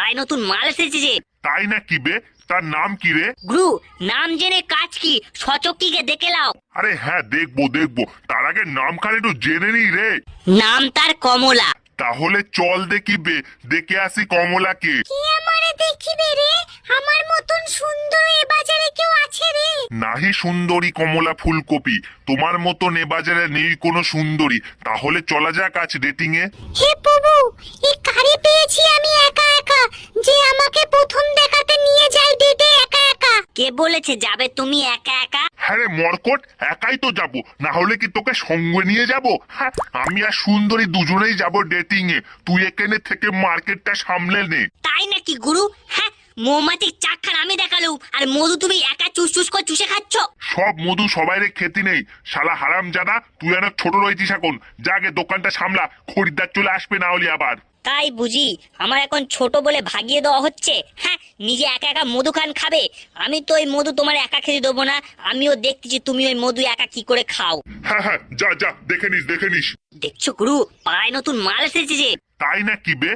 পাড়ায় নতুন মাল এসেছে যে। তাই না কি বে? তার নাম কি রে? গুরু, নাম জেনে কাজ কি, সচকিকে দেখে লাও। আরে হ্যাঁ, দেখবো দেখবো, তার আগে নামখানা একটু জেনে নি রে। নাম তার কমলা। তাহলে চল দেখিবে, দেখে আসি কমলাকে। কি আমারে দেখিবে রে? আমার মতন সুন্দর এ বাজারে কেউ আছে রে? নাহি সুন্দরী কমলা ফুলকপি, তোমার মতন এ বাজারে নেই কোনো সুন্দরী। তাহলে চলা যাক আজ ডেটিং এ। হে প্রভু, এই কারে পেয়েছি আমি একা একা, যে আমাকে প্রথম দেখাতে নিয়ে যায় ডেটে একা একা। কে বলেছে যাবে তুমি একা একা? হ্যাঁ রে মরকট, একাই তো যাব, না হলে কি তোকে সঙ্গে নিয়ে যাব? হ্যাঁ, আমি আর সুন্দরী দুজনেই যাব ডেটিং এ। তুই এখানে থেকে মার্কেটটা সামলে নে। তাই নাকি গুরু? হ্যাঁ, মৌমাছির চাকখান আমি দেখালুম, আর মধু তুমি একা চুস চুস করে চুষে খাচ্ছ। সব মধু সবাইরে খেতে নেই, শালা হারাম জাদা, তুই অনেক ছোট রয়েছিস এখন। যাকে দোকানটা সামলা, খরিদ্দার চলে আসবে না হলে আবার। তাই বুঝি আমার এখন ছোট বলে ভাগিয়ে দেওয়া হচ্ছে? হ্যাঁ, নিজে একা একা মধু খান খাবে? আমি তো ওই মধু তোমার একা খেতে দেবো না। আমিও দেখতেছি তুমি ওই মধু একা কি করে খাও। হ্যাঁ হ্যাঁ, যা যা, দেখে নিস দেখে নিস। দেখছো গুরু, পাড়ায় নতুন মাল এসেছে যে। তাই না কি বে?